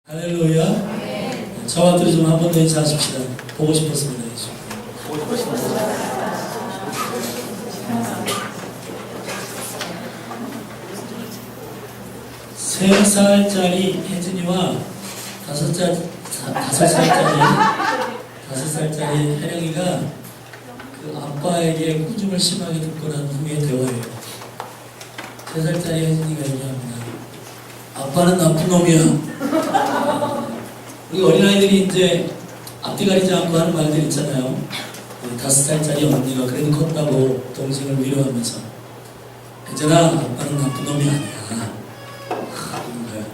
할렐루야. 저와 좀 한 번 더 인사하십시다. 보고 싶었습니다. 세 살짜리 혜진이와 다섯 살짜리 혜령이가 그 아빠에게 꾸중을 심하게 듣고 난 후의 대화예요. 3살짜리 혜진이가 얘기합니다. 아빠는 나쁜 놈이야. 우리 어린아이들이 이제 앞뒤 가리지 않고 하는 말들 있잖아요. 5살짜리 언니가 그래도 컸다고 동생을 위로하면서 혜진아, 아빠는 나쁜 놈이 아니야. 그런 거야.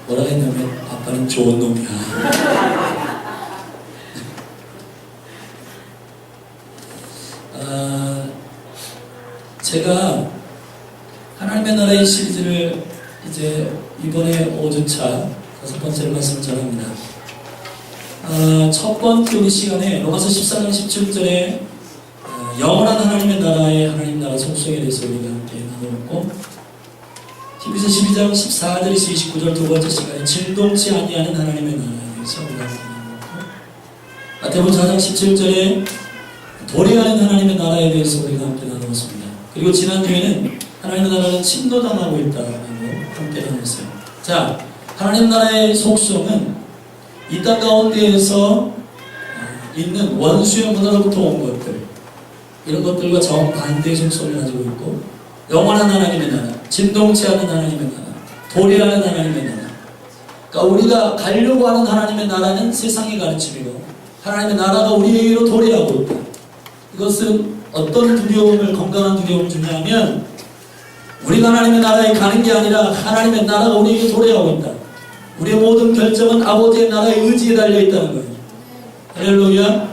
뭐라 했냐면 아빠는 좋은 놈이야. 제가 하나님의 나라의 시리즈를 이제 이번에 5주차 5번째를 말씀을 전합니다. 첫 번째 우리 시간에 로마서 14장 17절에 영원한 하나님의 나라의 하나님 나라 속성에 대해서 우리가 함께 나누었고, 히브리서 12장 14절에서 29절 두 번째 시간에 진동치 아니하는 하나님의 나라에 대해서 우리가 함께 나누었고, 마태복음 4장 17절에 도래하는 하나님의 나라에 대해서 우리가 함께 나누었습니다. 그리고 지난주에는 하나님의 나라는 침노당하고 있다라고 함께 나눴어요. 자, 하나님 나라의 속성은 이 땅 가운데에서 있는 원수의 문화로부터 온 것들, 이런 것들과 정반대의 속성을 가지고 있고, 영원한 하나님의 나라, 진동치 않는 하나님의 나라, 도래하는 하나님의 나라. 그러니까 우리가 가려고 하는 하나님의 나라는 세상의 가르침이고, 하나님의 나라가 우리에게로 도래하고 있다. 이것은 어떤 두려움을, 건강한 두려움을 주냐면, 우리가 하나님의 나라에 가는 게 아니라 하나님의 나라가 우리에게 도래하고 있다. 우리의 모든 결정은 아버지의 나라의 의지에 달려있다는 거예요. 할렐루야.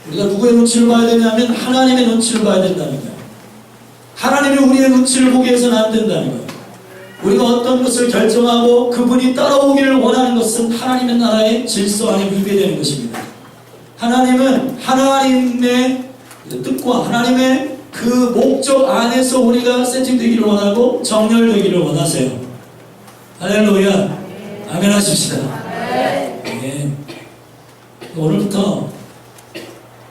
우리가 누구의 눈치를 봐야 되냐면 하나님의 눈치를 봐야 된다는 거예요. 하나님이 우리의 눈치를 보게 해서는 안 된다는 거예요. 우리가 어떤 것을 결정하고 그분이 따라오기를 원하는 것은 하나님의 나라의 질서 안에 위배되는 것입니다. 하나님은 하나님의 뜻과 하나님의 그 목적 안에서 우리가 세팅되기를 원하고 정렬되기를 원하세요. 할렐루야. 아멘 하십시다. 네. 오늘부터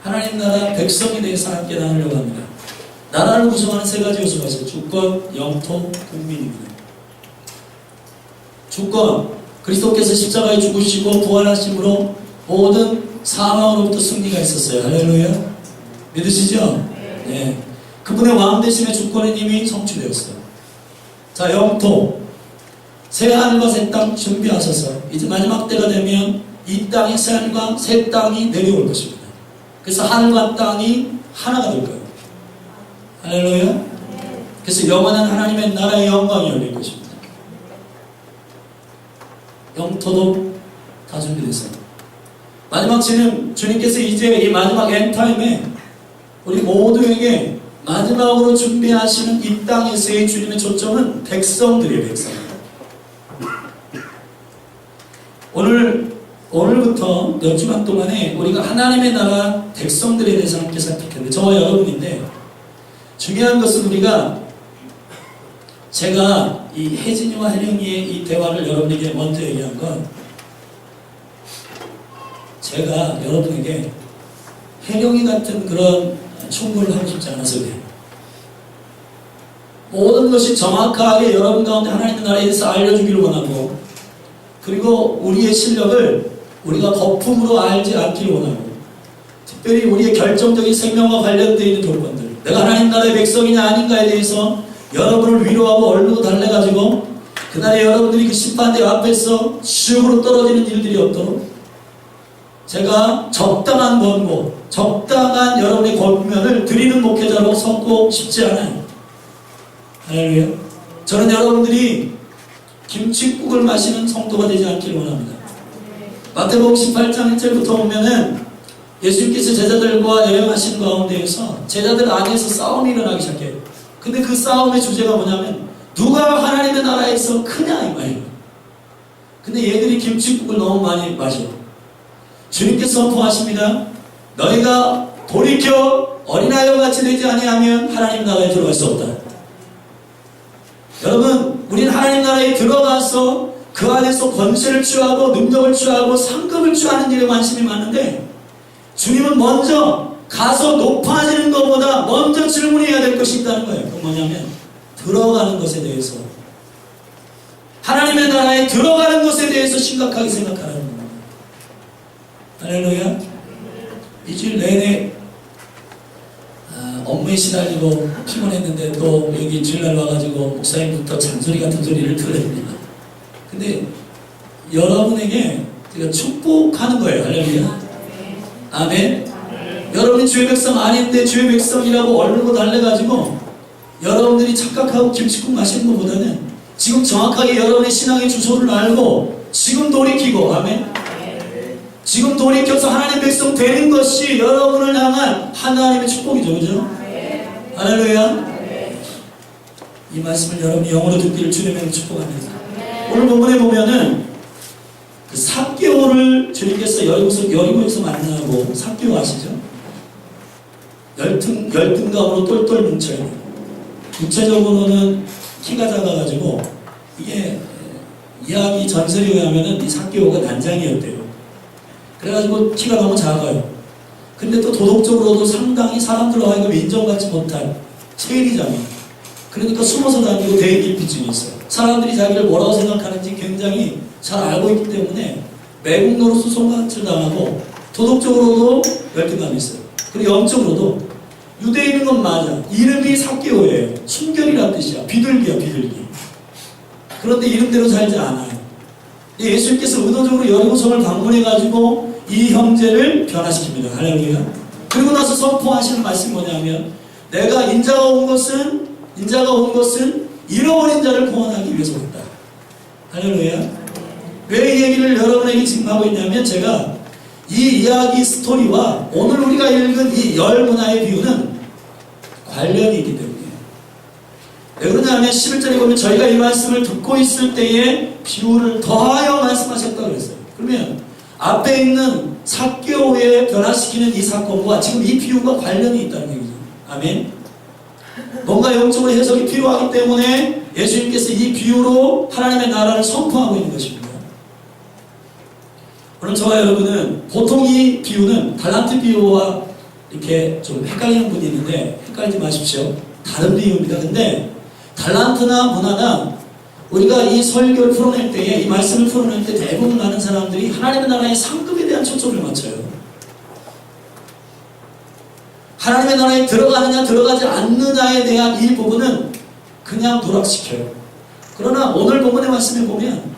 하나님 나라 백성에 대해서 함께 나누려고 합니다. 나라를 구성하는 세 가지 요소가 있어요. 주권, 영토, 국민입니다. 주권, 그리스도께서 십자가에 죽으시고 부활하심으로 모든 사망으로부터 승리가 있었어요. 할렐루야. 믿으시죠? 네. 그분의 왕되심의 주권은 이미 성취되었어요. 자, 영토. 새 하늘과 새 땅 준비하셔서 이제 마지막 때가 되면 이 땅에 새 하늘과 새 땅이 내려올 것입니다. 그래서 하늘과 땅이 하나가 될 거예요. 할렐루야. 그래서 영원한 하나님의 나라의 영광이 열릴 것입니다. 영토도 다 준비됐어요. 마지막 지금 주님께서 이제 이 마지막 엔타임에 우리 모두에게 마지막으로 준비하시는 이 땅에서의 주님의 초점은 백성들이에요. 백성. 오늘부터 몇 주간 동안에 우리가 하나님의 나라 백성들에 대해서 함께 살필 텐데, 저와 여러분인데, 중요한 것은 제가 이 혜진이와 혜령이의 이 대화를 여러분에게 먼저 얘기한 건, 제가 여러분에게 혜령이 같은 그런 충고를 하고 싶지 않아서 그래요. 모든 것이 정확하게 여러분 가운데 하나님의 나라에 대해서 알려주기를 원하고, 그리고 우리의 실력을 우리가 거품으로 알지 않기를 원하고, 특별히 우리의 결정적인 생명과 관련되어 있는 조건들, 내가 하나님 나라의 백성이냐 아닌가에 대해서 여러분을 위로하고 얼르고 달래가지고 그날에 여러분들이 그 심판대 앞에서 지옥으로 떨어지는 일들이 없도록 제가 적당한 권고, 적당한 여러분의 권면을 드리는 목회자로 삼고 싶지 않아요. 할렐루야. 저는 여러분들이 김칫국을 마시는 성도가 되지 않기를 원합니다. 마태복음 18장 1절부터 보면은 예수님께서 제자들과 여행하신 가운데에서 제자들 안에서 싸움이 일어나기 시작해요. 근데 그 싸움의 주제가 뭐냐면 누가 하나님의 나라에서 크냐 이 말이에요. 근데 얘들이 김칫국을 너무 많이 마셔. 주님께서 선포하십니다. 너희가 돌이켜 어린아이와 같이 되지 아니하면 하나님 나라에 들어갈 수 없다. 여러분, 우리는 하나님 나라에 들어가서 그 안에서 권세를 취하고 능력을 취하고 상급을 취하는 일에 관심이 많은데, 주님은 먼저 가서 높아지는 것보다 먼저 질문해야 될 것이 있다는 거예요. 그건 뭐냐면 들어가는 것에 대해서, 하나님의 나라에 들어가는 것에 대해서 심각하게 생각하라는 겁니다. 할렐루야. 일주일 내내 업무에 시달리고 피곤했는데 또 여기 주일날 와가지고 목사님부터 잔소리 같은 소리를 들으십니다. 근데 여러분에게 제가 축복하는 거예요. 할렐루야. 아멘. 여러분이 주의 백성 아닌데 주의 백성이라고 얼굴로 달래가지고 여러분들이 착각하고 김치국 마시는 것보다는 지금 정확하게 여러분의 신앙의 주소를 알고 지금 돌이키고, 아멘, 지금 돌이켜서 하나님의 백성 되는 것이 여러분을 향한 하나님의 축복이죠. 그죠? 할렐루야. 이 말씀을 여러분이 영어로 듣기를 주님의 축복합니다. 오늘 본문에 보면은 그 삭개오를 주님께서 여리고에서 만나고, 삭개오 아시죠? 열등감으로 똘똘 뭉쳐요. 구체적으로는 키가 작아가지고, 이게 이야기 전설에 의하면은 이 삭개오가 난장이었대요. 그래가지고 키가 너무 작아요. 근데 또 도덕적으로도 상당히 사람들로 하여금 인정받지 못한 체리장이에요. 그러니까 숨어서 다니고 대인기피증이 있어요. 사람들이 자기를 뭐라고 생각하는지 굉장히 잘 알고 있기 때문에 매국노로서 손가락질 당하고, 도덕적으로도 열등감이 있어요. 그리고 영적으로도 유대인인 건 맞아. 이름이 삭개오예요. 순결이라는 뜻이야. 비둘기야, 비둘기. 그런데 이름대로 살지 않아요. 예수님께서 의도적으로 여리고성을 방문해가지고 이 형제를 변화시킵니다. 할렐루야. 그리고 나서 선포하시는 말씀이 뭐냐면, 내가 인자가 온 것은 잃어버린 자를 구원하기 위해서 왔다. 할렐루야. 왜 이 얘기를 여러분에게 지금 하고 있냐면, 제가 이 이야기 스토리와 오늘 우리가 읽은 이 열 문화의 비유는 관련이 있기 때문이에요. 왜 그러냐면 11절에 보면 저희가 이 말씀을 듣고 있을 때에 비유를 더하여 말씀하셨다고 그랬어요. 그러면 앞에 있는 삭개오에 변화시키는 이 사건과 지금 이 비유가 관련이 있다는 얘기죠. 아멘. 뭔가 영적으로 해석이 필요하기 때문에 예수님께서 이 비유로 하나님의 나라를 선포하고 있는 것입니다. 오늘 저와 여러분은 보통 이 비유는 달란트 비유와 이렇게 좀 헷갈리는 분이 있는데 헷갈리지 마십시오. 다른 비유입니다. 근데 달란트나 문화나 우리가 이 설교를 풀어낼 때에, 이 말씀을 풀어낼 때 대부분 많은 사람들이 하나님의 나라의 상급에 대한 초점을 맞춰요. 하나님의 나라에 들어가느냐 들어가지 않느냐에 대한 이 부분은 그냥 누락시켜요. 그러나 오늘 본문의 말씀에 보면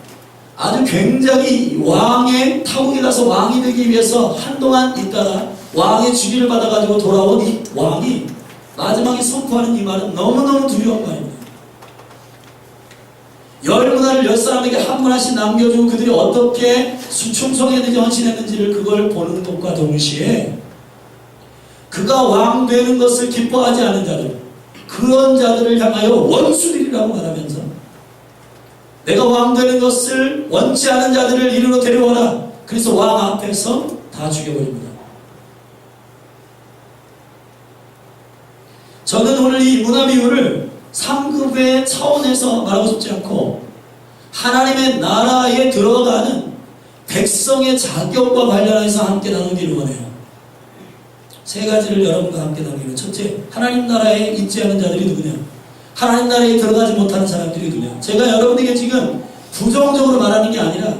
아주 굉장히 왕의 타국에 가서 왕이 되기 위해서 한동안 있다가 왕의 주기를 받아가지고 돌아온 이 왕이 마지막에 선포하는 이 말은 너무너무 두려운 말입니다. 열 문화를 열 사람에게 한 문화씩 남겨주고 그들이 어떻게 충성했는지 헌신했는지를 그걸 보는 것과 동시에 그가 왕 되는 것을 기뻐하지 않은 자들, 그런 자들을 향하여 원수들이라고 말하면서 내가 왕 되는 것을 원치 않은 자들을 이리로 데려와라. 그래서 왕 앞에서 다 죽여버립니다. 저는 오늘 이 문화 비유를 3급의 차원에서 말하고 싶지 않고 하나님의 나라에 들어가는 백성의 자격과 관련해서 함께 나누기를 원해요. 세 가지를 여러분과 함께 나누기로. 첫째, 하나님 나라에 있지 않은 자들이 누구냐? 하나님 나라에 들어가지 못하는 사람들이 누구냐? 제가 여러분에게 지금 부정적으로 말하는 게 아니라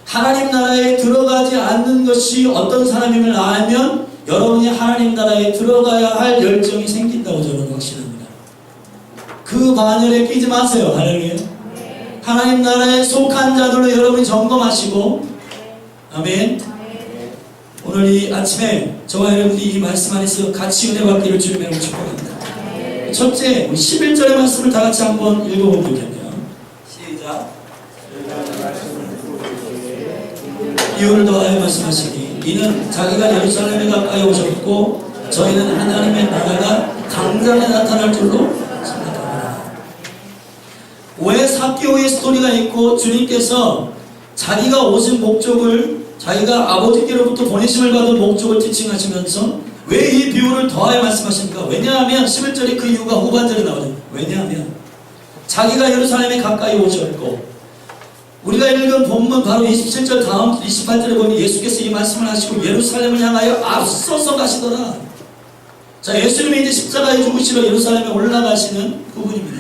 하나님 나라에 들어가지 않는 것이 어떤 사람임을 알면 여러분이 하나님 나라에 들어가야 할 열정이 생긴다고 저는 확신합니다. 그 반열에 끼지 마세요. 할렐루야. 하나님 나라에 속한 자들로 여러분이 점검하시고, 아멘. 오늘 이 아침에 저와 여러분이 이 말씀 안에서 같이 은혜 받기를 주님의 이름으로 축복합니다. 첫째, 우리 11절의 말씀을 다 같이 한번 읽어보면 좋겠네요. 시작. 이유를 더하여 말씀하시니 이는 자기가 예루살렘에 가까이 오셨고 저희는 하나님의 나라가 당장에 나타날 줄로 생각합니다. 왜 삭개오의 스토리가 있고 주님께서 자기가 오신 목적을, 자기가 아버지께로부터 보내심을 받은 목적을 티칭하시면서 왜 이 비유를 더하여 말씀하십니까? 왜냐하면 11절에 그 이유가 후반절에 나오죠. 왜냐하면 자기가 예루살렘에 가까이 오셨고 우리가 읽은 본문 바로 27절 다음 28절에 보면 예수께서 이 말씀을 하시고 예루살렘을 향하여 앞서서 가시더라. 자, 예수님이 이제 십자가에 죽으시러 예루살렘에 올라가시는 부분입니다.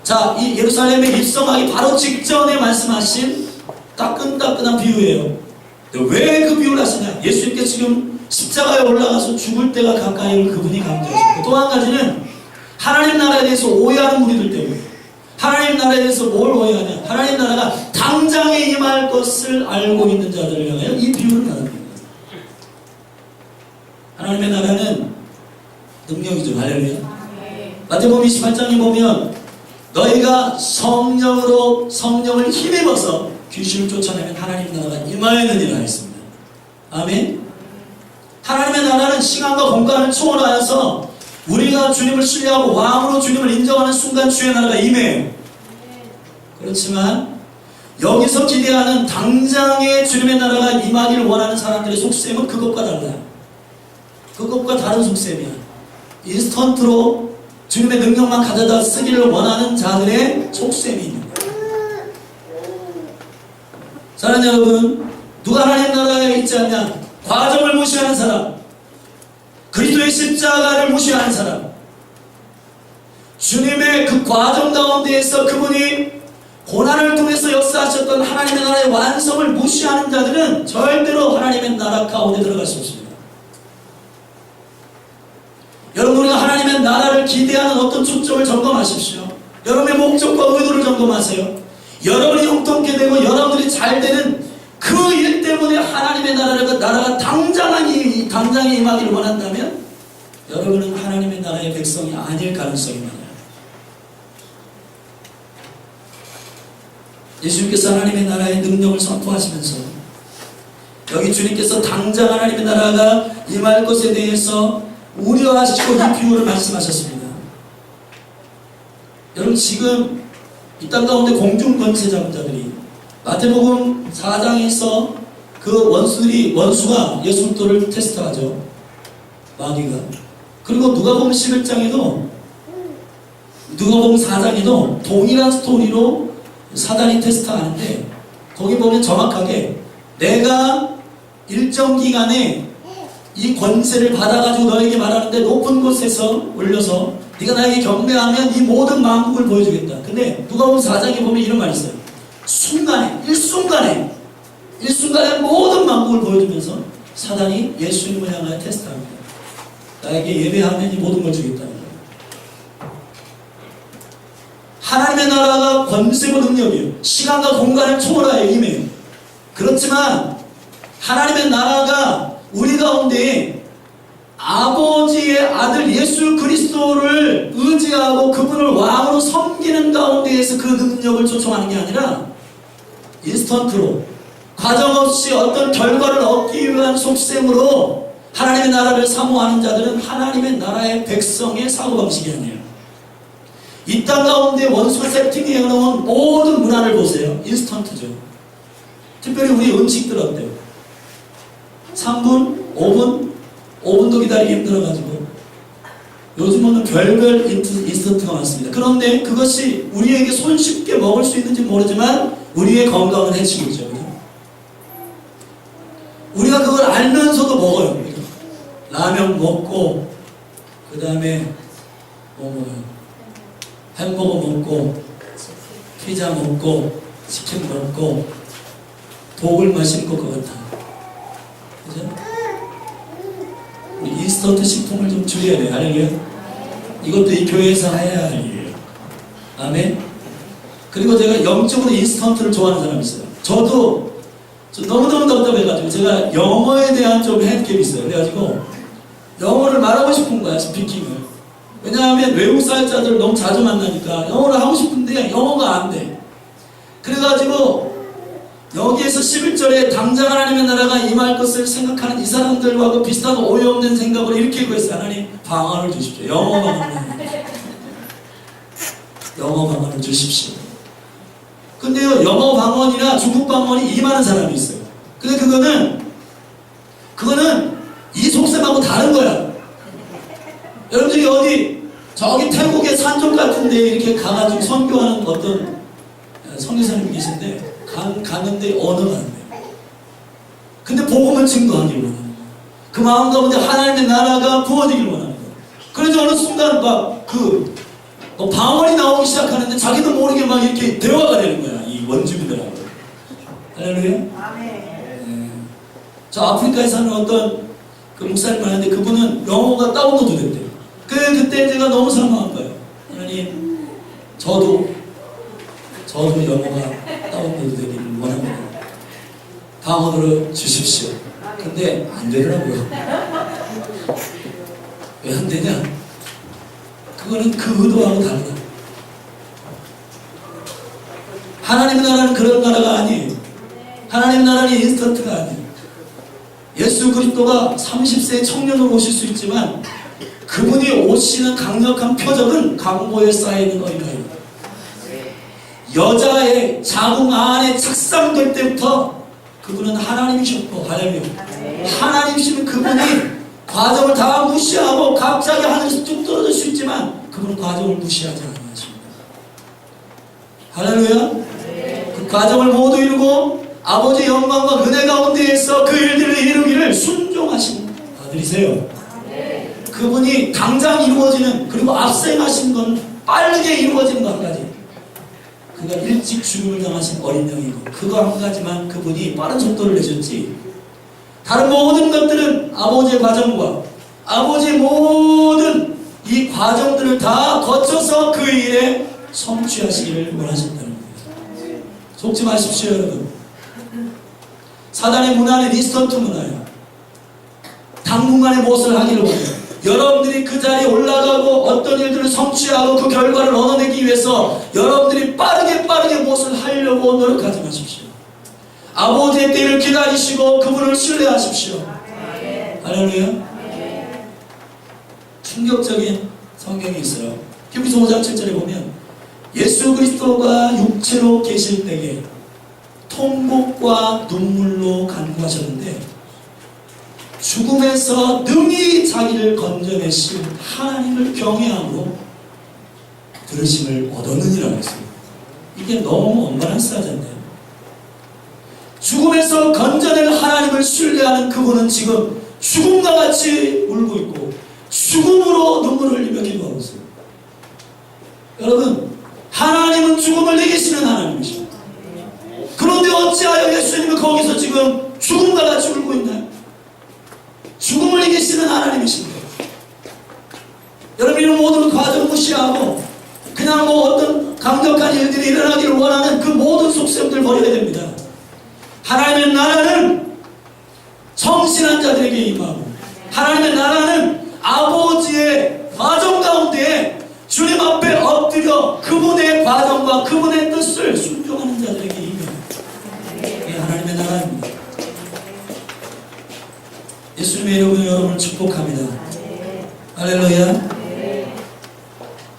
자, 이 예루살렘에 입성하기 바로 직전에 말씀하신 따끈따끈한 비유예요. 왜 그 비유를 하시냐? 예수님께서 지금 십자가에 올라가서 죽을 때가 가까이 올 그분이 강조하셨고, 또 한 가지는 하나님 나라에 대해서 오해하는 우리들 때문에. 하나님 나라에 대해서 뭘 오해하냐? 하나님 나라가 당장에 임할 것을 알고 있는 자들을 향하여 이 비유를 말합니다. 하나님의 나라는 능력이죠. 할렐루야. 마태복음 28장에 보면 너희가 성령을 힘입어서 귀신을 쫓아내면 하나님 나라가 임하였느니라 했습니다. 아멘. 하나님의 나라는 시간과 공간을 초월하여서 우리가 주님을 신뢰하고 왕으로 주님을 인정하는 순간 주의 나라가 임해요. 그렇지만 여기서 기대하는 당장에 주님의 나라가 임하기를 원하는 사람들의 속셈은 그것과 달라요. 그것과 다른 속셈이야. 인스턴트로 주님의 능력만 가져다 쓰기를 원하는 자들의 속셈이 있는 거예요. 사랑하는 여러분, 누가 하나님 나라에 있지 않냐? 과정을 무시하는 사람, 그리스도의 십자가를 무시하는 사람, 주님의 그 과정 가운데에서 그분이 고난을 통해서 역사하셨던 하나님의 나라의 완성을 무시하는 자들은 절대로 하나님의 나라 가운데 들어갈 수 없습니다. 여러분, 우리가 하나님의 나라를 기대하는 어떤 초점을 점검하십시오. 여러분의 목적과 의도를 점검하세요. 여러분이 형통케 되고 여러분들이 잘 되는 그 일 때문에 하나님의 나라가 당장에 임하기를 원한다면 여러분은 하나님의 나라의 백성이 아닐 가능성이 많아요. 예수님께서 하나님의 나라의 능력을 선포하시면서 여기 주님께서 당장 하나님의 나라가 임할 것에 대해서 우려하시고 이 비유를 말씀하셨습니다. 여러분, 지금 이 땅 가운데 공중 권세 잡은 자들이 마태복음 4장에서 그 원수가 예수 그리스도를 테스트하죠. 마귀가. 그리고 누가복음 11장에도 누가복음 4장에도 동일한 스토리로 사단이 테스트하는데 거기 보면 정확하게 내가 일정 기간에 이 권세를 받아가지고 너에게 말하는데 높은 곳에서 올려서 네가 나에게 경배하면 이 모든 만국을 보여주겠다. 근데 누가복음 4장에 보면 이런 말이 있어요. 일순간에 모든 만국을 보여주면서 사단이 예수님을 향하여 테스트합니다. 나에게 예배하면 이 모든 걸 주겠다는 거예요. 하나님의 나라가 권세고 능력이에요. 시간과 공간을 초월하여 임해요. 그렇지만 하나님의 나라가 우리 가운데 아버지의 아들 예수 그리스도를 의지하고 그분을 왕으로 섬기는 가운데에서 그 능력을 초청하는 게 아니라 인스턴트로 과정 없이 어떤 결과를 얻기 위한 속셈으로 하나님의 나라를 사모하는 자들은 하나님의 나라의 백성의 사고방식이 아니에요. 이 땅 가운데 원수가 세팅해 놓은 모든 문화를 보세요. 인스턴트죠. 특별히 우리 음식들 어때요? 3분, 5분도 기다리기 힘들어가지고 요즘은 별별 인스턴트가 많습니다. 그런데 그것이 우리에게 손쉽게 먹을 수 있는지 모르지만 우리의 건강을 해치고 있죠. 우리가 그걸 알면서도 먹어요. 라면 먹고 그 다음에 뭐 먹어요? 햄버거 먹고 피자 먹고 치킨 먹고 독을 마실 것 같아. 그죠? 우리 인스턴트 식품을 좀 줄여야 돼요. 할렐루야. 이것도 이 교회에서 해야 할 일이에요. 아멘. 그리고 제가 영적으로 인스턴트를 좋아하는 사람이 있어요. 저도 너무너무 답답해가지고 제가 영어에 대한 좀 핸디캡이 있어요. 그래가지고 영어를 말하고 싶은 거야, 스피킹을. 왜냐하면 외국 사역자들을 너무 자주 만나니까 영어를 하고 싶은데 영어가 안 돼. 그래가지고 여기에서 11절에 당장 하나님의 나라가 임할 것을 생각하는 이 사람들과 비슷한 오해 없는 생각으로 이렇게 구했어요. 하나님 방언을 주십시오. 영어 방언을 주십시오. 근데요, 영어 방언이나 중국 방언이 임하는 사람이 있어요. 근데 그거는 이 속셈하고 다른 거야. 여러분들이 저기 태국의 산족 같은데 이렇게 가가지고 선교하는 어떤 선교사님이 계신데 갔는데 언어가 안 돼요. 근데 복음을 증거하길 원하는 거예요. 그 마음 가운데 하나님의 나라가 부어지길 원하는 거예요. 그래서 어느 순간 방언이 나오기 시작하는데 자기도 모르게 막 이렇게 대화가 되는 거야. 이 원주민들하고. 할렐루야. 네. 저 아프리카에 사는 어떤 그 목사님 하는데 그분은 영어가 다운로드 됐대요. 그때 제가 너무 사망한 거예요. 하나님, 저도 영어가 다운로드 되기를 원합니다. 방언으로 주십시오. 근데 안 되더라고요. 왜 안 되냐? 그거는 그 의도하고 다르다. 하나님의 나라는 그런 나라가 아니에요. 하나님 나라는 인스턴트가 아니에요. 예수 그리스도가 30세 청년으로 오실 수 있지만 그분이 오시는 강력한 표적은 강보에 쌓이는 어린아이. 여자의 자궁 안에 착상될 때부터 그분은 하나님이셨고, 할렐루야. 하나님이시면 그분이 과정을 다 무시하고 갑자기 하늘에서 뚝 떨어질 수 있지만 그분은 과정을 무시하지 않으십니다. 할렐루야. 그 과정을 모두 이루고 아버지의 영광과 은혜 가운데에서 그 일들을 이루기를 순종하신 아들이세요. 그분이 당장 이루어지는, 그리고 앞서가신 건 빠르게 이루어지는 거 한 가지. 그가 일찍 죽음을 당하신 어린 양이고 그거 한 가지만 그분이 빠른 속도를 내셨지, 다른 모든 것들은 아버지의 과정과 아버지의 모든 이 과정들을 다 거쳐서 그 일에 성취하시기를 원하신다는 거예요. 속지 마십시오, 여러분. 사단의 문화는 인스턴트 문화예요. 당분간의 무엇을 하기를 원해요. 여러분들이 그 자리에 올라가고 어떤 일들을 성취하고 그 결과를 얻어내기 위해서 여러분들이 빠르게 무엇을 하려고 노력하지 마십시오. 아버지의 때를 기다리시고 그분을 신뢰하십시오. 할렐루야. 충격적인 성경이 있어요. 히브리서 5장 7절에 보면 예수 그리스도가 육체로 계실 때에 통곡과 눈물로 간구하셨는데 죽음에서 능히 자기를 건져내신 하나님을 경외함으로 들으심을 얻었느니라고 했어요. 이게 너무 엄마란스하잖아요. 죽음에서 건져낼 하나님을 신뢰하는 그분은 지금 죽음과 같이 울고 있고 죽음으로 눈물을 흘리며 기도하고 있어요. 여러분, 하나님은 죽음을 이기시는 하나님이십니다. 그런데 어찌하여 예수님은 거기서 지금 죽음과 같이 울고 있나요? 죽음을 이기시는 하나님이십니다. 여러분, 이런 모든 과정을 무시하고 그냥 어떤 강력한 일들이 일어나기를 원하는 그 모든 속셈들 버려야 됩니다. 하나님의 나라는 성실한 자들에게 임하고 하나님의 나라는 아버지의 과정 가운데 주님 앞에 엎드려 그분의 과정과 그분의 뜻을 순종하는 자들에게 임해요. 이게 하나님의 나라입니다. 예수님의 이름으로 여러분을 축복합니다. 할렐루야.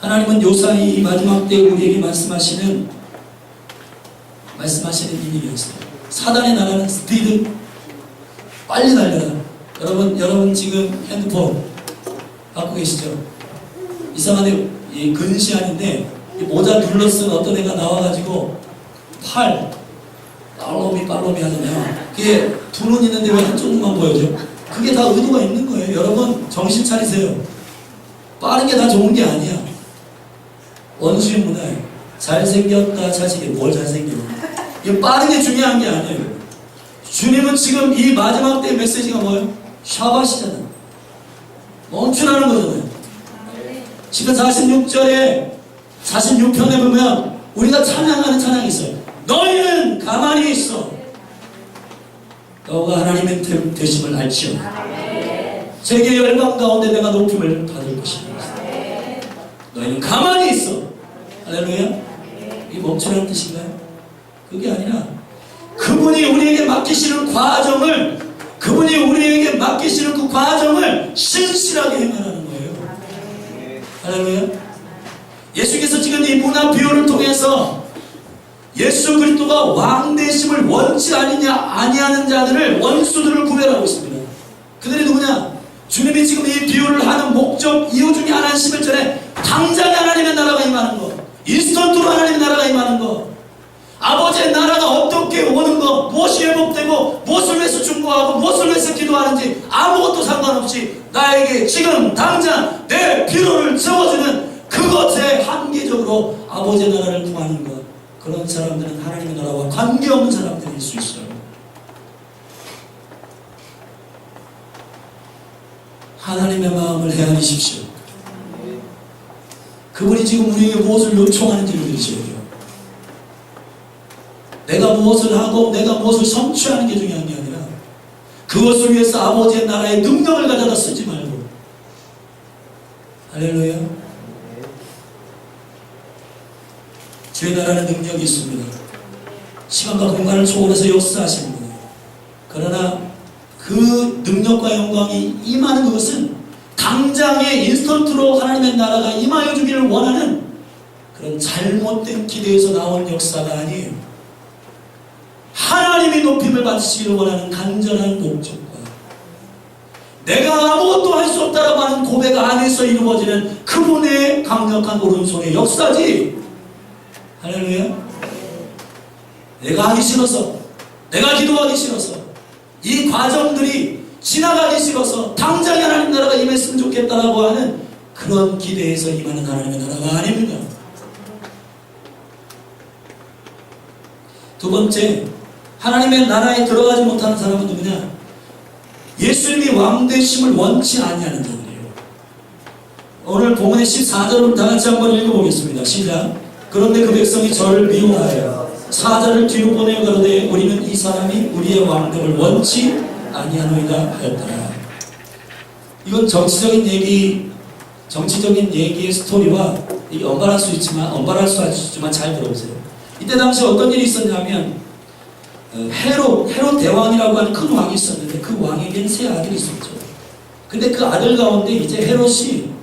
하나님은 요사이 마지막 때 우리에게 말씀하시는 비밀이었어요. 사단의 나라는 스피드, 빨리 달려라. 여러분 지금 핸드폰 갖고 계시죠? 이상한데 이 근시안인데 이 모자 눌러 쓴 어떤 애가 나와가지고 팔로미 하잖아요. 그게 두 눈 있는데 왜 한쪽만 보여줘? 그게 다 의도가 있는 거예요. 여러분 정신 차리세요. 빠른 게 다 좋은 게 아니야. 원수의 문화에 잘생겼다 자식이 뭘 잘생겨. 이 빠른 게 중요한 게 아니에요. 주님은 지금 이 마지막 때 메시지가 뭐예요? 샤바시잖아. 멈추라는 거잖아요. 지금 46편에 보면 우리가 찬양하는 찬양이 있어요. 너희는 가만히 있어. 너가 하나님의 되심을 알지어다. 세계 열방 가운데 내가 높임을 받을 것이다. 너희는 가만히 있어. 할렐루야. 이게 멈추라는 뜻인가요? 그게 아니라 그분이 우리에게 맡기시는 과정을, 그분이 우리에게 맡기시는 그 과정을 신실하게 행하라는 거예요. 할렐루야. 예수께서 지금 이 문화 비유를 통해서 예수 그리스도가 왕 되심을 원치 아니하는 자들을, 원수들을 구별하고 있습니다. 그들이 누구냐? 주님이 지금 이 비유를 하는 목적, 이유 중에 하나는 11절에 당장에 하나님의 나라가 임하는 것, 인스턴트로 하나님의 나라가 임하는 것, 아버지의 나라가 어떻게 오는 것, 무엇이 회복되고 무엇을 위해서 중보하고 무엇을 위해서 기도하는지 아무것도 상관없이 나에게 지금 당장 내 필요를 채워주는 그것에 한계적으로 아버지의 나라를 구하는 것, 그런 사람들은 하나님의 나라와 관계없는 사람들일 수 있어요. 하나님의 마음을 헤아리십시오. 그분이 지금 우리에게 무엇을 요청하는지를 들으셔야 돼요. 내가 무엇을 하고 내가 무엇을 성취하는 게 중요한 게 아니라 그것을 위해서 아버지의 나라의 능력을 가져다 쓰지 말고. 할렐루야. 주의 나라는 능력이 있습니다. 시간과 공간을 초월해서 역사하시는 분이에요. 그러나 그 능력과 영광이 임하는 그것은 당장의 인스턴트로 하나님의 나라가 임하여 주기를 원하는 그런 잘못된 기대에서 나온 역사가 아니에요. 하나님이 높임을 받으시기를 원하는 간절한 목적과 내가 아무것도 할 수 없다라고 하는 고백 안에서 이루어지는 그분의 강력한 오른손의 역사지. 할렐루야. 내가 하기 싫어서, 내가 기도하기 싫어서, 이 과정들이 지나가기 싫어서 당장에 하나님 나라가 임했으면 좋겠다라고 하는 그런 기대에서 임하는 하나님의 나라가 아닙니다. 두 번째, 하나님의 나라에 들어가지 못하는 사람은 누구냐? 예수님이 왕되심을 원치 아니하는 자들이에요. 오늘 본문의 14절을 다 같이 한번 읽어보겠습니다. 시작. 그런데 그 백성이 저를 미워하여 사자를 뒤로 보내어 가로되 우리는 이 사람이 우리의 왕됨을 원치 아니하노이다 하였더라. 이건 정치적인 얘기의 스토리와 이게 언발할 수 있지만 잘 들어보세요. 이때 당시 어떤 일이 있었냐면 헤롯 대왕이라고 하는 큰 왕이 있었는데 그 왕에게는 세 아들이 있었죠. 근데 그 아들 가운데 이제 헤롯이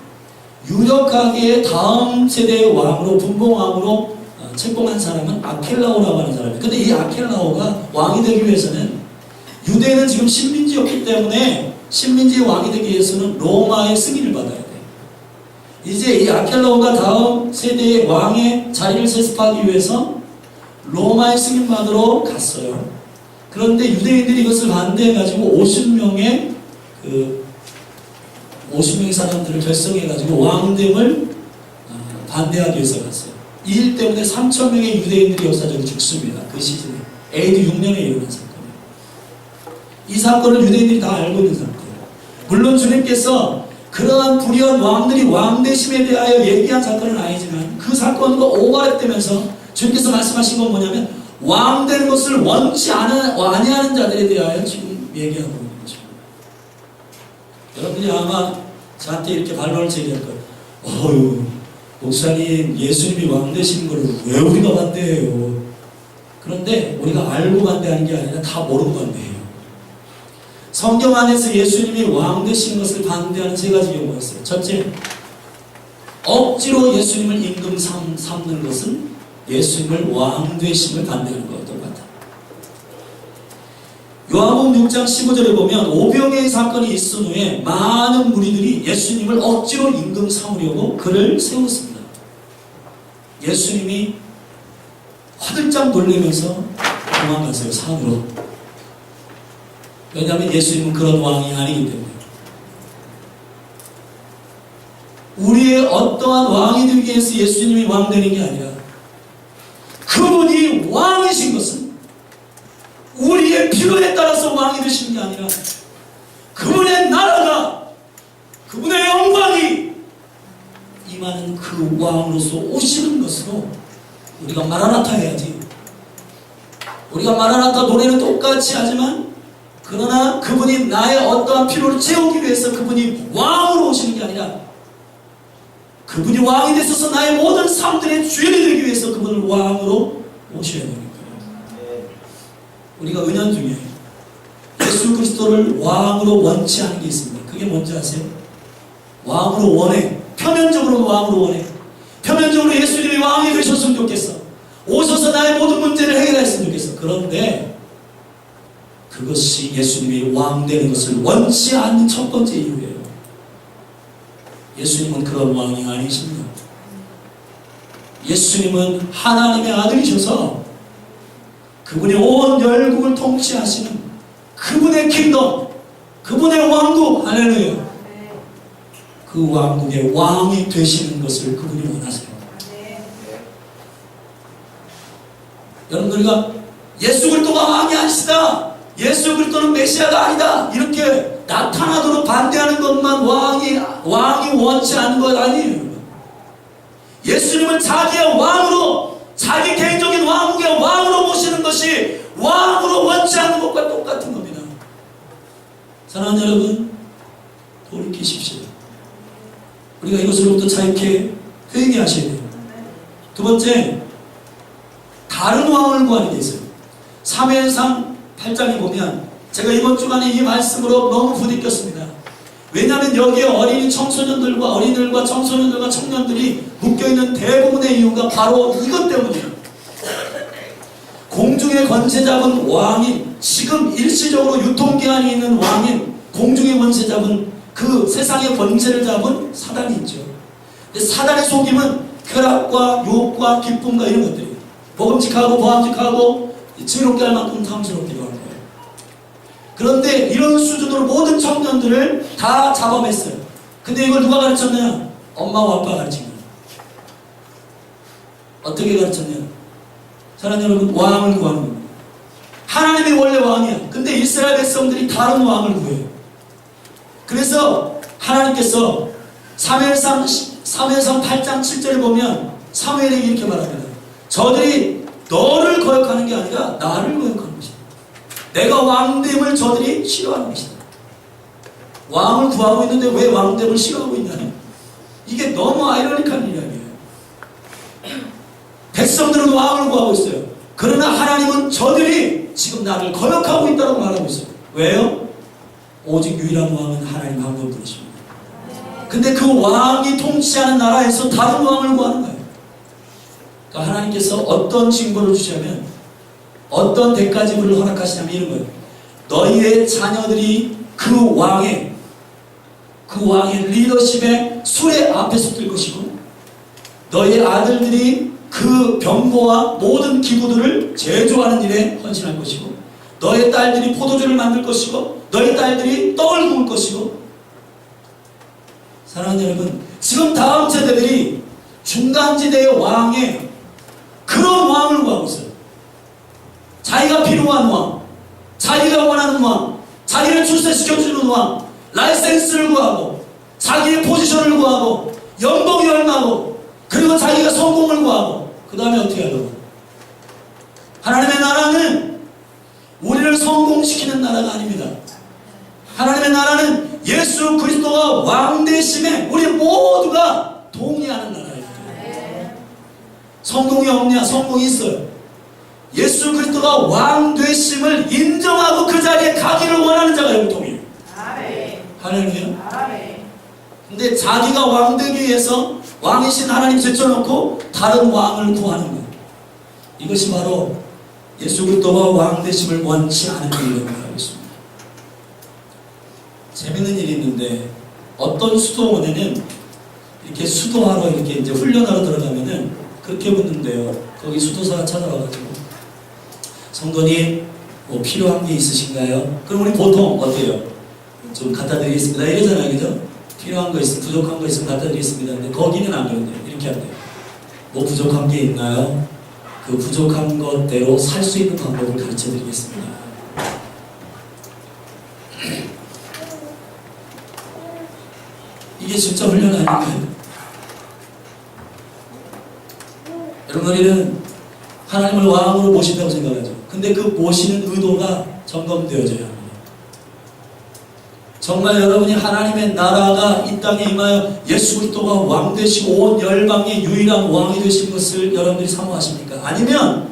유력하게 다음 세대의 왕으로 분봉왕으로 책봉한 사람은 아켈라오라고 하는 사람이에요. 근데 이 아켈라오가 왕이 되기 위해서는 유대는 지금 식민지였기 때문에 식민지의 왕이 되기 위해서는 로마의 승인을 받아야 돼요. 이제 이 아켈라오가 다음 세대의 왕의 자리를 세습하기 위해서 로마의 승인받으러 갔어요. 그런데 유대인들이 이것을 반대해가지고 50명의 사람들을 결성해가지고 왕됨을 반대하기 위해서 갔어요. 이 일 때문에 3,000명의 유대인들이 역사적으로 죽습니다. 그 시즌에. AD 6년에 일어난 사건이에요. 이 사건을 유대인들이 다 알고 있는 사건이에요. 물론 주님께서 그러한 불의한 왕들이 왕되심에 대하여 얘기한 사건은 아니지만 그 사건과 오버랩되면서 주님께서 말씀하신 건 뭐냐면 왕되는 것을 원치 아니하는 자들에 대하여 지금 얘기하고 있는 거죠. 여러분이 아마 저한테 이렇게 반론을 제기할 거예요. 어휴, 목사님 예수님이 왕되시는 걸 왜 우리가 반대해요? 그런데 우리가 알고 반대하는 게 아니라 다 모르고 반대해요. 성경 안에서 예수님이 왕되시는 것을 반대하는 세 가지 경우가 있어요. 첫째, 억지로 예수님을 임금 삼는 것은 예수님을 왕되심을 반대하는 것과 똑같아. 요한복음 6장 15절에 보면 오병이의 사건이 있은 후에 많은 무리들이 예수님을 억지로 임금 삼으려고 그를 세웠습니다. 예수님이 화들짝 놀라면서 도망가세요. 산으로. 왜냐하면 예수님은 그런 왕이 아니기 때문에. 우리의 어떠한 왕이 되기 위해서 예수님이 왕 되는 게 아니라 그분이 왕이신 것은 우리의 필요에 따라서 왕이 되시는 게 아니라 그분의 나라가, 그분의 영광이 임하는 그 왕으로서 오시는 것으로 우리가 마라나타 해야지. 우리가 마라나타 노래는 똑같이 하지만 그러나 그분이 나의 어떠한 필요를 채우기 위해서 그분이 왕으로 오시는 게 아니라 그분이 왕이 되셔서 나의 모든 삶들의 주인이 되기 위해서 그분을 왕으로 오셔야 되는 거예요. 우리가 은연중에 예수 그리스도를 왕으로 원치 않은 게 있습니다. 그게 뭔지 아세요? 왕으로 원해. 표면적으로 왕으로 원해. 표면적으로 예수님이 왕이 되셨으면 좋겠어. 오셔서 나의 모든 문제를 해결했으면 좋겠어. 그런데 그것이 예수님이 왕 되는 것을 원치 않는 첫 번째 이유예요. 예수님은 그런 왕이 아니십니다. 예수님은 하나님의 아들이셔서 그분이 온 열국을 통치하시는 그분의 킹덤, 그분의 왕국, 할렐루야. 그 왕국의 왕이 되시는 것을 그분이 원하세요. 여러분, 우리가 예수 그리스도가 왕이 아니시다, 예수 그리스도는 메시아가 아니다, 이렇게 나타나도록 반대하는 것만 왕이 원치 않는 것 아니에요. 예수님을 자기의 왕으로, 자기 개인적인 왕국의 왕으로 모시는 것이 왕으로 원치 않는 것과 똑같은 겁니다. 사랑하는 여러분, 돌이키십시오. 우리가 이것으로부터 자유케 회개하셔야 돼요. 두 번째, 다른 왕을 구하는 게 있어요. 사무엘상 8장에 보면, 제가 이번 주간에 이 말씀으로 너무 부딪혔습니다. 왜냐하면 여기에 어린이 청소년들과 어린이들과 청소년들과 청년들이 묶여있는 대부분의 이유가 바로 이것 때문이에요. 공중의 권세 잡은 왕인, 지금 일시적으로 유통기한이 있는 왕인, 공중의 권세 잡은 그 세상의 권세를 잡은 사단이 있죠. 근데 사단의 속임은 쾌락과 유혹과 기쁨과 이런 것들이에요. 먹음직하고 보암직하고 지혜롭게 할 만큼 탐스럽기도 하는 거예요. 그런데 이런 수준으로 모든 청년들을 다 잡아맸어요. 근데 이걸 누가 가르쳤냐? 엄마와 아빠가 가르친 거예요. 어떻게 가르쳤냐? 사랑하는 여러분, 왕을 구하는 겁니다. 하나님이 원래 왕이야. 근데 이스라엘 백성들이 다른 왕을 구해요. 그래서 하나님께서 사무엘상 8장 7절을 보면 사무엘에게 이렇게 말합니다. 저들이 너를 거역하는 게 아니라 나를 거역하는 것이다. 내가 왕됨을 저들이 싫어하는 것이다. 왕을 구하고 있는데 왜 왕됨을 싫어하고 있냐? 이게 너무 아이러니한 일이 아니에요. 백성들은 왕을 구하고 있어요. 그러나 하나님은 저들이 지금 나를 거역하고 있다고 말하고 있어요. 왜요? 오직 유일한 왕은 하나님 한 분뿐이십니다. 근데 그 왕이 통치하는 나라에서 다른 왕을 구하는 거예요. 그러니까 하나님께서 어떤 징벌을 주시냐면, 어떤 대가지불을 허락하시냐면 이런 거예요. 너희의 자녀들이 그 왕의 리더십의 수레 앞에 섰을 것이고, 너희의 아들들이 그 병거와 모든 기구들을 제조하는 일에 헌신할 것이고, 너희 딸들이 포도주를 만들 것이고, 너희 딸들이 떡을 구울 것이고. 사랑하는 여러분, 지금 다음 세대들이 중간지대의 왕의 그런 왕을 구하고 있어요. 자기가 필요한 왕, 자기가 원하는 왕, 자기를 출세시켜주는 왕, 라이센스를 구하고, 자기의 포지션을 구하고, 연봉이 얼마고, 그리고 자기가 성공을 구하고, 그 다음에 어떻게 하려고? 하나님의 나라는 우리를 성공시키는 나라가 아닙니다. 하나님의 나라는 예수 그리스도가 왕 되심에 우리 모두가 동의하는 나라입니다. 성공이 없냐? 성공이 있어요. 예수 그리스도가 왕 되심을 인정하고 그 자리에 가기를 원하는 자가 영통이에요. 할렐루야. 근데 자기가 왕 되기 위해서 왕이신 하나님 제쳐놓고 다른 왕을 구하는 거예요. 이것이 바로 예수 그리스도가 왕 되심을 원치 않은 일이라고 하고 있습니다. 재밌는 일이 있는데, 어떤 수도원에는 이렇게 수도하러 이렇게 이제 훈련하러 들어가면은 그렇게 묻는데요. 거기 수도사가 찾아와가지고, 성도님 뭐 필요한 게 있으신가요? 그럼 우리 보통 어때요? 좀 갖다 드리겠습니다 이러잖아요. 그죠? 필요한 거 있으면, 부족한 거 있으면 갖다 드리겠습니다. 근데 거기는 안 그런데요. 이렇게 한대요. 뭐 부족한 게 있나요? 그 부족한 것대로 살 수 있는 방법을 가르쳐 드리겠습니다. 이게 진짜 훈련 아닌가요? 여러분, 우리는 하나님을 왕으로 모신다고 생각하죠. 근데 그 모시는 의도가 점검되어져야 합니다. 정말 여러분이 하나님의 나라가 이 땅에 임하여 예수 그리스도가 왕 되시고 온 열방의 유일한 왕이 되신 것을 여러분들이 사모하십니까? 아니면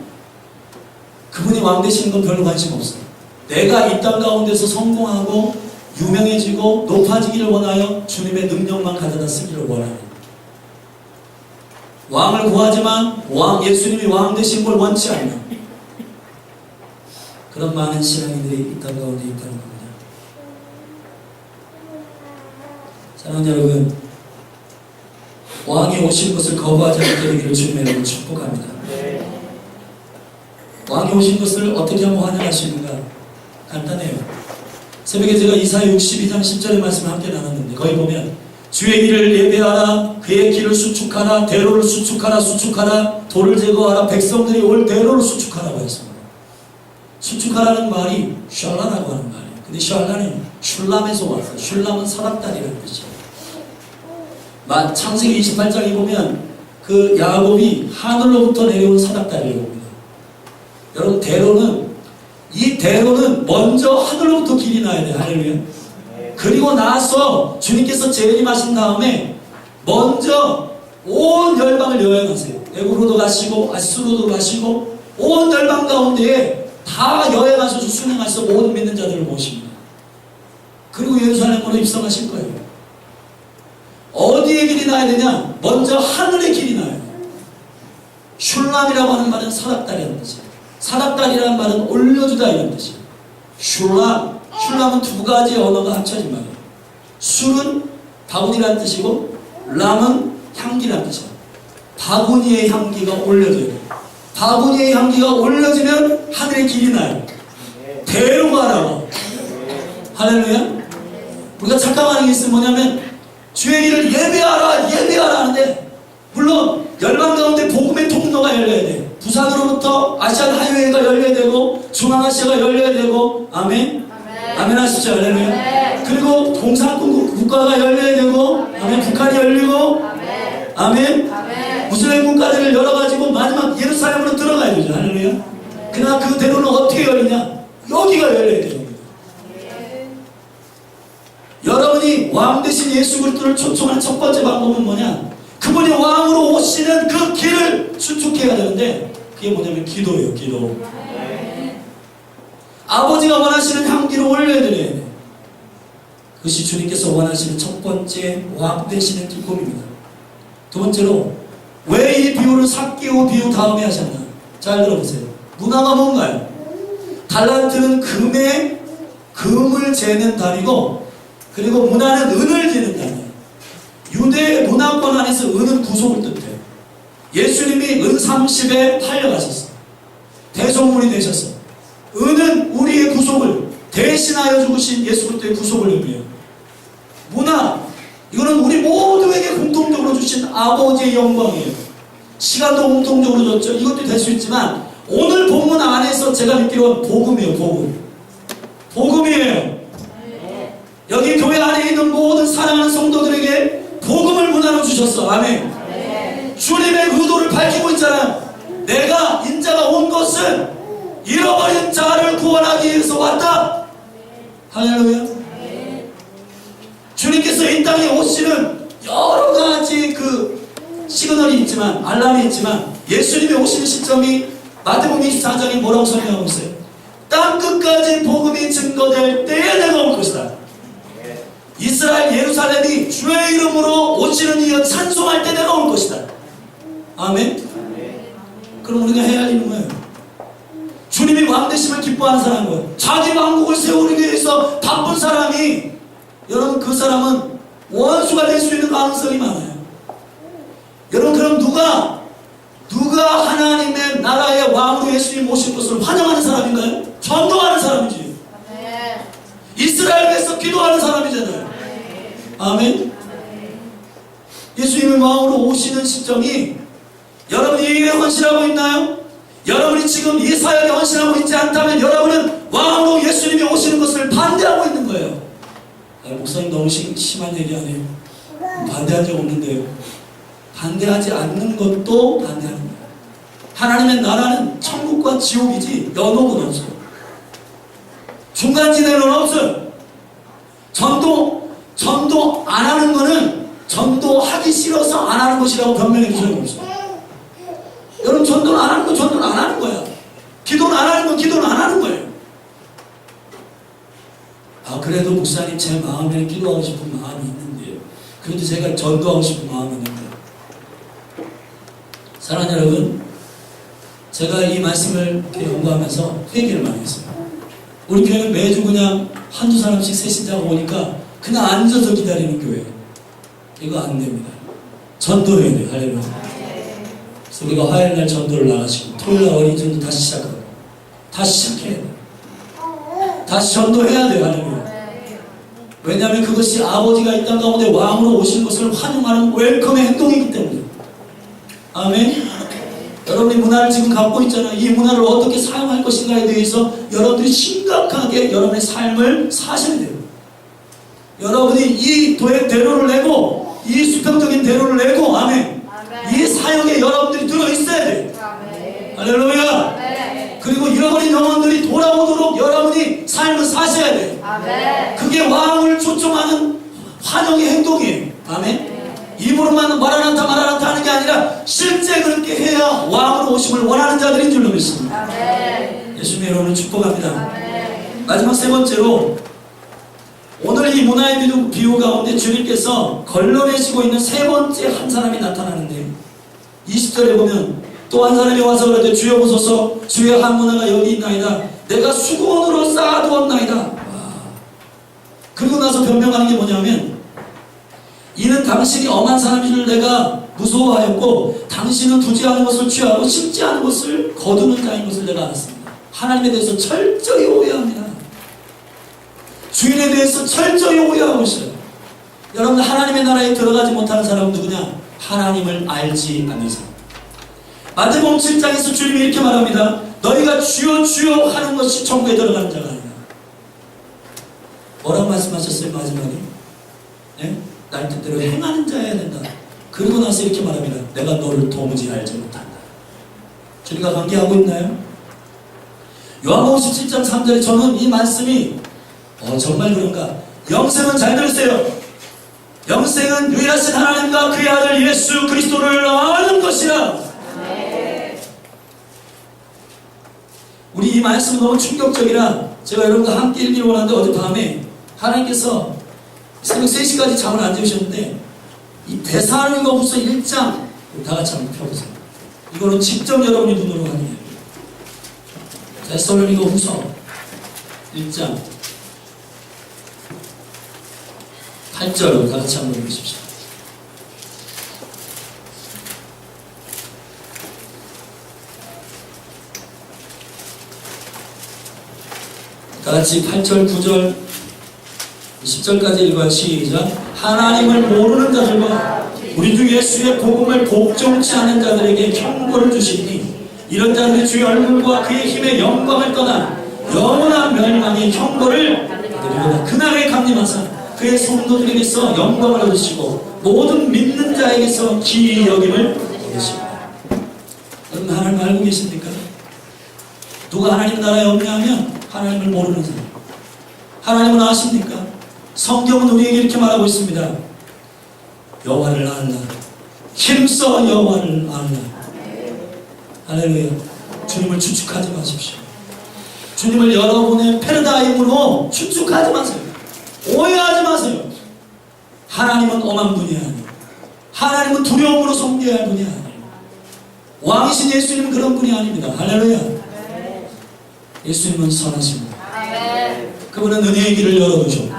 그분이 왕 되시는 건 별로 관심 없어요. 내가 이 땅 가운데서 성공하고 유명해지고 높아지기를 원하여 주님의 능력만 가져다 쓰기를 원하는, 왕을 구하지만 예수님이 왕 되신 걸 원치 않는 그런 많은 신앙인들이 이 땅 가운데 있다는 겁니다. 사랑하는 여러분, 왕이 오시는 것을 거부하지 않게 되기를 주님의 이름으로 축복합니다. 왕이 오신 것을 어떻게 하면 환영할 수 있는가? 간단해요. 새벽에 제가 이사야 62장 10절의 말씀을 함께 나눴는데 거기 보면 주의 길을 예배하라, 그의 길을 수축하라, 대로를 수축하라, 수축하라, 돌을 제거하라, 백성들이 올 대로를 수축하라고 했습니다. 수축하라는 말이 샬라라고 하는 말이에요. 근데 샬라는 슐람에서 왔어요. 슐람은 사납다리라는 뜻이에요. 창세기 28장에 보면 그 야곱이 하늘로부터 내려온 사납다리라고 합니다. 여러분, 이 대로는 먼저 하늘로부터 길이 나야 돼요. 할렐루야. 그리고 나서 주님께서 재림하신 다음에 먼저 온 열방을 여행하세요. 애굽으로도 가시고 아시스로도 가시고 온 열방 가운데에 다 여행하셔서 순행하셔서 모든 믿는 자들을 모십니다. 그리고 예루살렘으로 입성하실 거예요. 어디에 길이 나야 되냐? 먼저 하늘의 길이 나요. 슐람이라고 하는 말은 사납다리라는 뜻이에요. 사납다리라는 말은 올려주다 이런 뜻이에요. 슐람은 두 가지 언어가 합쳐진 말이에요. 술은 바구니라는 뜻이고 람은 향기라는 뜻이에요. 바구니의 향기가 올려져요. 바구니의 향기가 올려지면 하늘의 길이 나요. 대로가 나와. 할렐루야. 우리가 착각하는 게 있으면 뭐냐면 주의 길을 예배하라 하는데 물론 열방 가운데 복음의 통로가 열려야 돼. 부산으로부터 아시안 하이웨이가 열려야 되고 중앙아시아가 열려야 되고 아멘. 아멘 하시죠. 할렐루야. 그리고 공산권 국가가 열려야 되고 아멘. 북한이 열리고 아멘. 무슬림 국가들을 열어가지고 마지막 예루살렘으로 들어가야 되죠. 할렐루야. 그러나 그 대로는 어떻게 열리냐? 여기가 열려야 돼요. 여러분이 왕 대신 예수 그리스도를 초청하는 첫 번째 방법은 뭐냐? 그분이 왕으로 오시는 그 길을 수축해야 되는데 그게 뭐냐면 기도예요. 기도. 아버지가 원하시는 향기를 올려드려야 돼. 그것이 주님께서 원하시는 첫 번째 왕 되시는 기쁨입니다. 두 번째로 왜 이 비유를 삭개오 비유 다음에 하셨나? 잘 들어보세요. 문화가 뭔가요? 달란트는 금을 재는 달이고 그리고 문화는 은을 재는 달이에요. 유대 문화권 안에서 은은 구속을 뜻해요. 예수님이 은 30에 팔려가셨어요. 대속물이 되셨어요. 은은 우리의 구속을 대신하여 죽으신 예수 그리스도의 구속을 의미해요. 문화, 이거는 우리 모두에게 공통적으로 주신 아버지의 영광이에요. 시간도 공통적으로 줬죠. 이것도 될 수 있지만 오늘 본문 안에서 제가 믿기로는 복음이에요. 복음이에요. 여기 교회 안에 있는 모든 사랑하는 성도들에게 복음을 문화로 주셨어. 아멘. 주님의 의도를 밝히고 있잖아요. 내가 인자가 온 것은 잃어버린 자를 구원하기 위해서 왔다. 할렐루야. 주님께서 이 땅에 오시는 여러 가지 그 시그널이 있지만 알람이 있지만 예수님이 오시는 시점이 마태복음 24장이 뭐라고 설명하고 있어요? 땅 끝까지 복음이 증거될 때에 내가 올 것이다. 이스라엘 예루살렘이 주의 이름으로 오시는 이여 찬송할 때 내가 올 것이다. 아멘. 그럼 우리가 해야 할 일은 뭐예요? 주님이 왕되심을 기뻐하는 사람은 자기 왕국을 세우기 위해서 바쁜 사람이 여러분 그 사람은 원수가 될 수 있는 가능성이 많아요. 여러분 그럼 누가 하나님의 나라의 왕으로 예수님 오신 것을 환영하는 사람인가요? 전도하는 사람이지. 이스라엘에서 기도하는 사람이잖아요. 아멘. 예수님이 왕으로 오시는 시점이 여러분이 이 일에 헌신하고 있나요? 여러분이 지금 이 사역에 헌신하고 있지 않다면 여러분은 왕으로 예수님이 오시는 것을 반대하고 있는 거예요. 목사님 너무 심한 얘기 아니에요? 반대한 적 없는데요. 반대하지 않는 것도 반대하는 거예요. 하나님의 나라는 천국과 지옥이지 연옥은 없어요. 중간지대는 없어요. 전도 안 하는 거는 전도하기 싫어서 안 하는 것이라고 변명해 줄 수가 없어요. 여러분 전도는 안 하는 거 전도는 안 하는 거야. 기도는 안 하는 거 기도는 안 하는 거예요. 그래도 목사님 제 마음에 기도하고 싶은 마음이 있는데요. 그래도 제가 전도하고 싶은 마음이 있는데 사랑하는 여러분, 제가 이 말씀을 연구하면서 회개를 많이 했어요. 우리 교회는 매주 그냥 한두 사람씩 새신자가 오니까 그냥 앉아서 기다리는 교회예요. 이거 안 됩니다. 전도해야 돼요. 할렐루야. 그래서 우리가 화요일날 전도를 나가시고 토요일날 어린이전도 다시 시작하고 다시 시작해야 돼. 다시 전도해야 돼. 할렐루야. 왜냐하면 그것이 아버지가 이 땅 가운데 왕으로 오신 것을 환영하는 웰컴의 행동이기 때문에. 아멘. 여러분이 문화를 지금 갖고 있잖아요. 이 문화를 어떻게 사용할 것인가에 대해서 여러분들이 심각하게 여러분의 삶을 사셔야 돼요. 여러분이 이 대로를 내고 이 수평적인 대로를 내고 아멘. 이 사역에 여러분들이 들어있어야 돼요. 할렐루야. 그리고 잃어버린 영혼들이 돌아오도록 여러분이 삶을 사셔야 돼요. 그게 왕을 초청하는 환영의 행동이에요. 아멘. 입으로만 마라나타 마라나타 하는 게 아니라 실제 그렇게 해야 왕으로 오심을 원하는 자들인 줄로 믿습니다. 예수님 여러분을 축복합니다. 마지막 세 번째로 오늘 이 문화의 비유 가운데 주님께서 걸러내시고 있는 세 번째 한 사람이 나타나는데 20절에 보면 또 한 사람이 와서 그러되 주여 보소서 주의 한 문화가 여기 있나이다. 내가 수건으로 쌓아두었나이다. 그리고 나서 변명하는 게 뭐냐면 이는 당신이 엄한 사람인 줄 내가 무서워하였고 당신은 두지 않은 것을 취하고 심지 않은 것을 거두는 자인 것을 내가 알았습니다. 하나님에 대해서 철저히 오해합니다. 주인에 대해서 철저히 오해하고 있어요. 여러분 하나님의 나라에 들어가지 못하는 사람은 누구냐? 하나님을 알지 않는 사람. 마태복음 7장에서 주님이 이렇게 말합니다. 너희가 주여 주여 하는 것이 천국에 들어가는 자가 아니라. 뭐라고 말씀하셨어요 마지막에? 네? 날 뜻대로 행하는 자여야 된다. 그리고 나서 이렇게 말합니다. 내가 너를 도무지 알지 못한다. 주님과 관계하고 있나요? 요한복음 17장 3절에 저는 이 말씀이 정말 그런가? 영생은 잘 들으세요. 영생은 유일하신 하나님과 그의 아들 예수 그리스도를 아는 것이라. 우리 이 말씀은 너무 충격적이라 제가 여러분과 함께 읽기를 원하는데 어젯밤에 하나님께서 새벽 3시까지 잠을 안 재우셨는데 이 데살로니가후서 1장 다 같이 한번 펴보세요. 이거는 직접 여러분이 눈으로 하는 거예요. 데살로니가후서 1장 8절 다 같이 한번 읽으십시오. 다 같이 8절, 9절, 10절까지 읽어요. 시작. 하나님을 모르는 자들과 우리 주 예수의 복음을 복종치 않은 자들에게 형벌을 주시니 이런 자들이 주의 얼굴과 그의 힘의 영광을 떠나 영원한 멸망의 형벌을 받으리로다. 그날에 강림하사 그의 성도들에게서 영광을 얻으시고 모든 믿는 자에게서 기이 여김을 얻으십니다. 여러분 하나님 알고 계십니까? 누가 하나님 나라에 없냐 하면 하나님을 모르는 사람. 하나님은 아십니까? 성경은 우리에게 이렇게 말하고 있습니다. 여호와를 알라. 힘써 여호와를 알라. 할렐루야. 주님을 추측하지 마십시오. 주님을 여러분의 패러다임으로 추측하지 마세요. 오해하지 마세요. 하나님은 엄한 분이 아니에요. 하나님은 두려움으로 섬겨야 할 분이 아니에요. 왕이신 예수님은 그런 분이 아닙니다. 할렐루야. 예수님은 선하십니다. 그분은 은혜의 길을 열어두셨고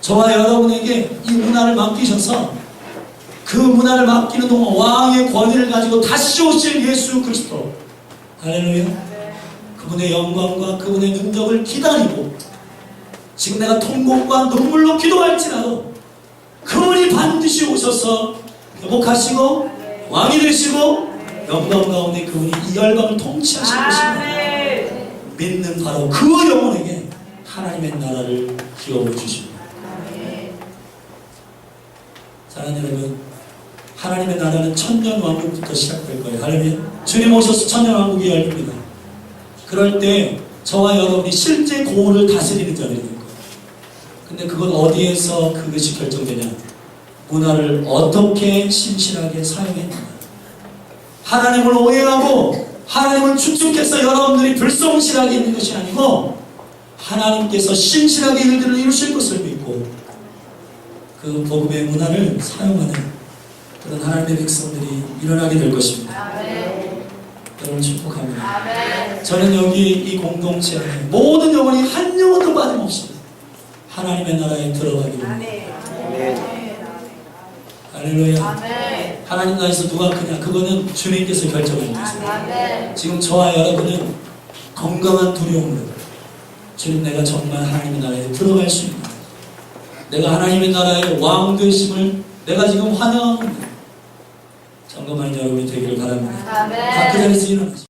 저와 여러분에게 이 문화를 맡기셔서 그 문화를 맡기는 동안 왕의 권위를 가지고 다시 오실 예수 그리스도, 할렐루야, 그분의 영광과 그분의 능력을 기다리고 지금 내가 통곡과 눈물로 기도할지라도 그분이 반드시 오셔서 회복하시고 왕이 되시고 영광 가운데 그분이 이 열방을 통치하실 것입니다. 믿는 바로 그 영혼에게 하나님의 나라를 기업을 주십니다. 사랑하는 여러분, 하나님의 나라는 천년왕국부터 시작될 거예요. 할렐루야. 주님 오셔서 천년왕국이 열립니다. 그럴 때 저와 여러분이 실제 고을을 다스리는 자들이 될 거예요. 근데 그건 어디에서 그것이 결정되냐? 문화를 어떻게 신실하게 사용했느냐. 하나님을 오해하고 하나님을 추측해서 여러분들이 불성실하게 있는 것이 아니고 하나님께서 신실하게 일들을 이루실 것을 믿고 그 복음의 문화를 사용하는 그런 하나님의 백성들이 일어나게 될 것입니다. 여러분 축복합니다. 저는 여기 이 공동체 안에 모든 영혼이 한 영혼도 빠짐없이 하나님의 나라에 들어가기를 할렐루야. 하나님 나라에서 누가 크냐? 그거는 주님께서 결정하는 것입니다. 지금 저와 여러분은 건강한 두려움으로 주님, 내가 정말 하나님의 나라에 들어갈 수 있나? 내가 하나님의 나라의 왕 되심을 내가 지금 환영합니다. 점검하는 여러분이 되기를 바랍니다. 각 그 자리에서 일어나시죠.